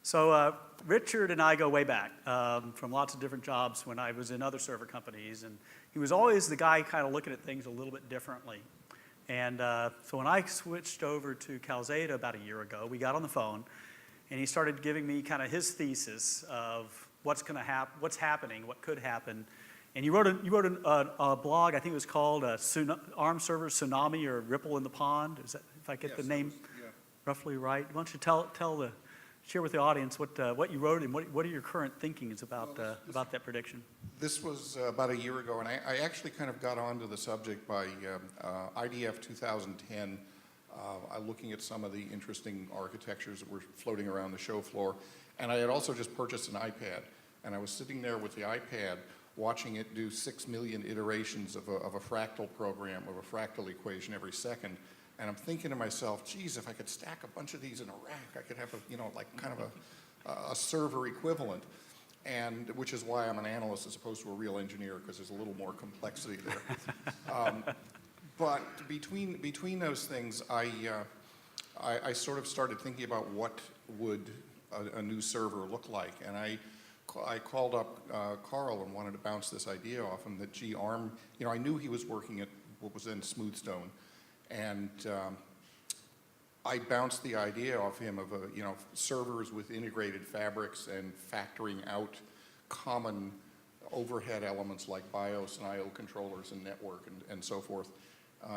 So Richard and I go way back from lots of different jobs when I was in other server companies, and he was always the guy kind of looking at things a little bit differently. And so when I switched over to Calxeda about a year ago, we got on the phone, and he started giving me kind of his thesis of what's happening, what could happen. And you wrote a blog, I think it was called ARM Server Tsunami or Ripple in the Pond. Is that, if I get the name roughly right? Why don't you share with the audience what you wrote and what are your current thinkings about that prediction? This was about a year ago, and I actually kind of got onto the subject by IDF 2010, looking at some of the interesting architectures that were floating around the show floor. And I had also just purchased an iPad, and I was sitting there with the iPad watching it do 6 million iterations of a fractal program, of a fractal equation every second. And I'm thinking to myself, geez, if I could stack a bunch of these in a rack, I could have a server equivalent. And which is why I'm an analyst as opposed to a real engineer, because there's a little more complexity there. But between those things, I sort of started thinking about what would a new server look like. And I called up Karl and wanted to bounce this idea off him that, gee, ARM, I knew he was working at what was then Smoothstone. And I bounced the idea off him of servers with integrated fabrics and factoring out common overhead elements like BIOS and I/O controllers and network and so forth.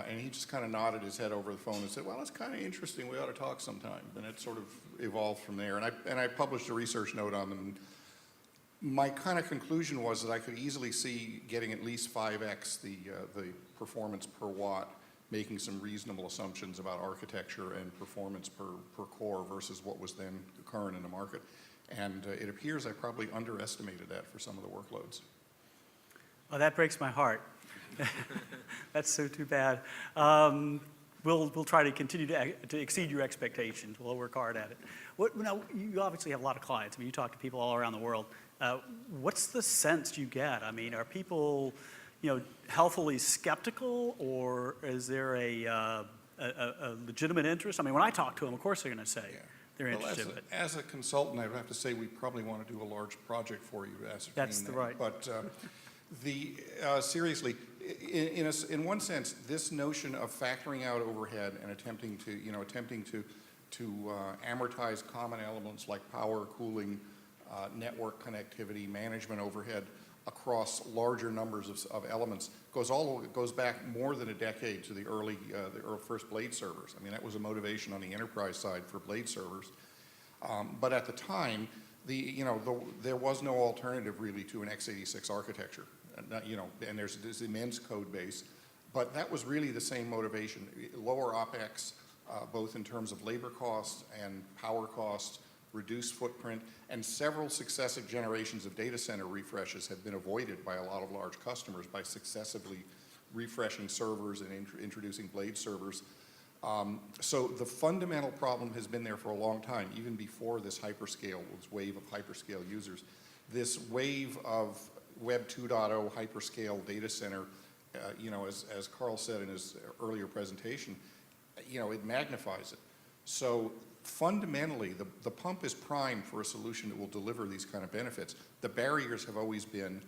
And he just kind of nodded his head over the phone and said, well, that's kind of interesting. We ought to talk sometime. And it sort of evolved from there. And I published a research note on them. My kind of conclusion was that I could easily see getting at least 5x the performance per watt, making some reasonable assumptions about architecture and performance per core versus what was then current in the market. And it appears I probably underestimated that for some of the workloads. Oh, that breaks my heart. That's so too bad. We'll try to continue to exceed your expectations. We'll work hard at it. Now, you obviously have a lot of clients. I mean, you talk to people all around the world. What's the sense you get? I mean, are people healthily skeptical, or is there a legitimate interest? I mean, when I talk to them, of course they're going to say they're interested. Well, as a consultant, I would have to say we probably want to do a large project for you to ascertain That's right. But seriously, in one sense, this notion of factoring out overhead and attempting to amortize common elements like power, cooling, network connectivity, management overhead across larger numbers of elements goes back more than a decade to the first blade servers. I mean, that was a motivation on the enterprise side for blade servers. But at the time, there was no alternative really to an x86 architecture. And there's this immense code base, but that was really the same motivation: lower OpEx, both in terms of labor costs and power costs, reduced footprint, and several successive generations of data center refreshes have been avoided by a lot of large customers by successively refreshing servers and introducing blade servers. So the fundamental problem has been there for a long time, even before this wave of hyperscale users. This wave of Web 2.0 hyperscale data center, as Karl said in his earlier presentation, it magnifies it. So fundamentally, the pump is primed for a solution that will deliver these kind of benefits. The barriers have always been,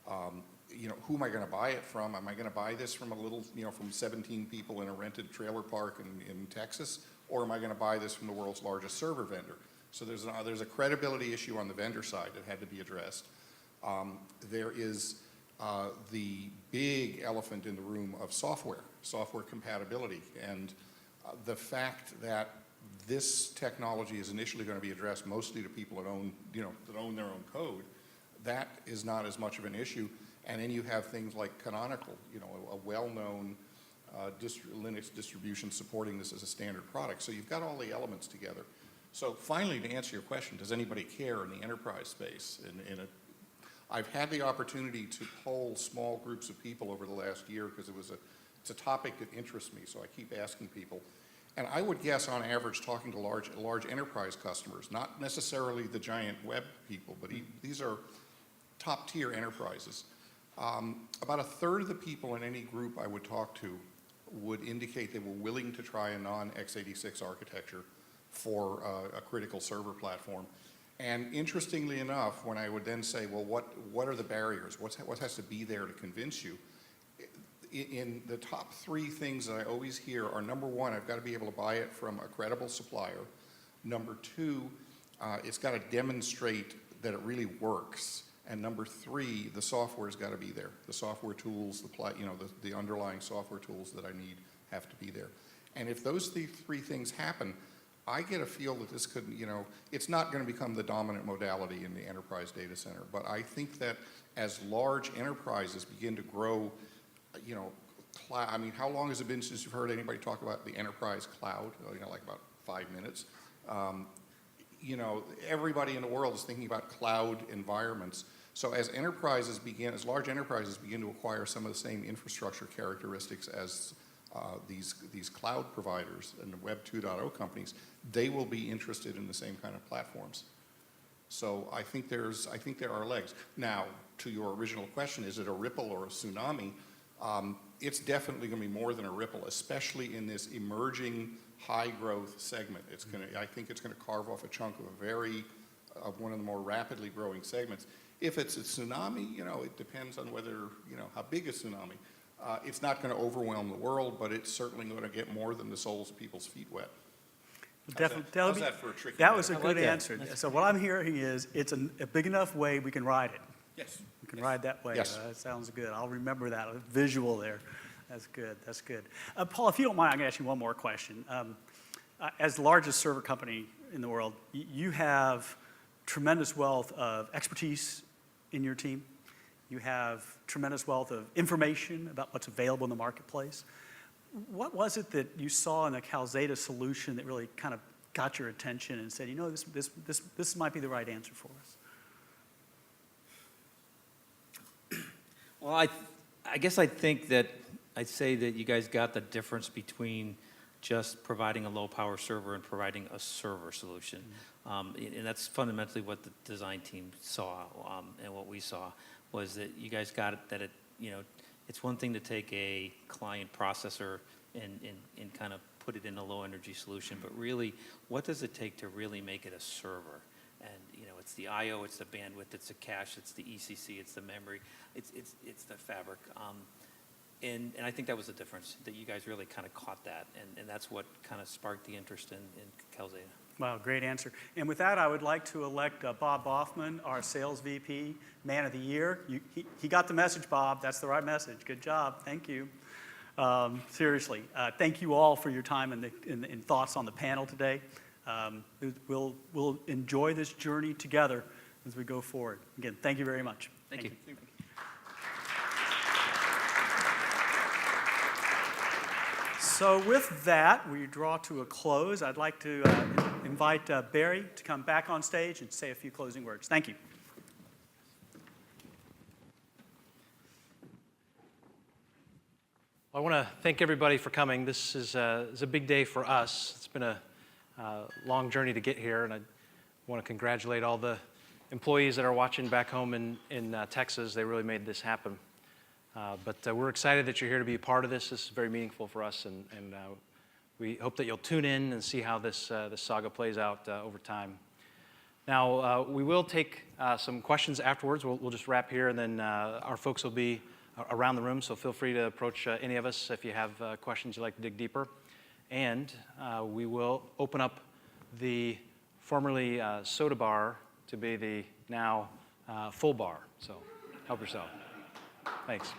who am I going to buy it from? Am I going to buy this from from 17 people in a rented trailer park in Texas, or am I going to buy this from the world's largest server vendor? So there's a credibility issue on the vendor side that had to be addressed. There is the big elephant in the room of software compatibility, and the fact that this technology is initially going to be addressed mostly to people that own their own code. That is not as much of an issue. And then you have things like Canonical, a well-known Linux distribution supporting this as a standard product. So you've got all the elements together. So finally, to answer your question, does anybody care in the enterprise space? I've had the opportunity to poll small groups of people over the last year because it's a topic that interests me, so I keep asking people. And I would guess, on average, talking to large enterprise customers, not necessarily the giant web people, but these are top-tier enterprises. About a third of the people in any group I would talk to would indicate they were willing to try a non-x86 architecture for a critical server platform. And interestingly enough, when I would then say, well, what are the barriers? What has to be there to convince you? In the top three things that I always hear are, number one, I've got to be able to buy it from a credible supplier. Number two, it's got to demonstrate that it really works. And number three, the software's got to be there. The software tools, the underlying software tools that I need have to be there. And if those three things happen, I get a feel that this could, it's not going to become the dominant modality in the enterprise data center. But I think that as large enterprises begin to grow, I mean, how long has it been since you've heard anybody talk about the enterprise cloud? Like about 5 minutes. Everybody in the world is thinking about cloud environments. So as large enterprises begin to acquire some of the same infrastructure characteristics as these cloud providers and the Web 2.0 companies, they will be interested in the same kind of platforms. So I think there are legs. Now, to your original question, is it a ripple or a tsunami? It's definitely going to be more than a ripple, especially in this emerging high-growth segment. I think it's going to carve off a chunk of one of the more rapidly growing segments. If it's a tsunami, it depends on whether, how big a tsunami. It's not going to overwhelm the world, but it's certainly going to get more than the soles of people's feet wet. How's that for a tricky That was a I good like that. answer. So what I'm hearing is it's a big enough way we can ride it. Yes. We can ride that way. Yes. That sounds good. I'll remember that visual there. That's good. That's good. Paul, if you don't mind, I'm going to ask you one more question. As the largest server company in the world, you have tremendous wealth of expertise in your team. You have tremendous wealth of information about what's available in the marketplace. What was it that you saw in the Calxeda solution that really kind of got your attention and said, this might be the right answer for us? Well, I guess I'd say that you guys got the difference between just providing a low-power server and providing a server solution. And that's fundamentally what the design team saw, and what we saw was that you guys got it, that it's one thing to take a client processor and kind of put it in a low-energy solution, but really, what does it take to really make it a server? And it's the I/O, it's the bandwidth, it's the cache, it's the ECC, it's the memory, it's the fabric. And I think that was the difference, that you guys really kind of caught that, and that's what kind of sparked the interest in Calxeda. Wow, great answer. And with that, I would like to elect Bob Boffman, our Sales VP, Man of the Year. He got the message, Bob. That's the right message. Good job. Thank you. Seriously, thank you all for your time and thoughts on the panel today. We'll enjoy this journey together as we go forward. Again, thank you very much. Thank you. So with that, we draw to a close. I'd like to invite Barry to come back on stage and say a few closing words. Thank you. I want to thank everybody for coming. This is a big day for us. It's been a long journey to get here, and I want to congratulate all the employees that are watching back home in Texas. They really made this happen. But we're excited that you're here to be a part of this. This is very meaningful for us, and we hope that you'll tune in and see how this saga plays out over time. Now, we will take some questions afterwards. We'll just wrap here, and then our folks will be around the room, so feel free to approach any of us if you have questions you'd like to dig deeper. And we will open up the formerly soda bar to be the now full bar, so help yourself. Thanks.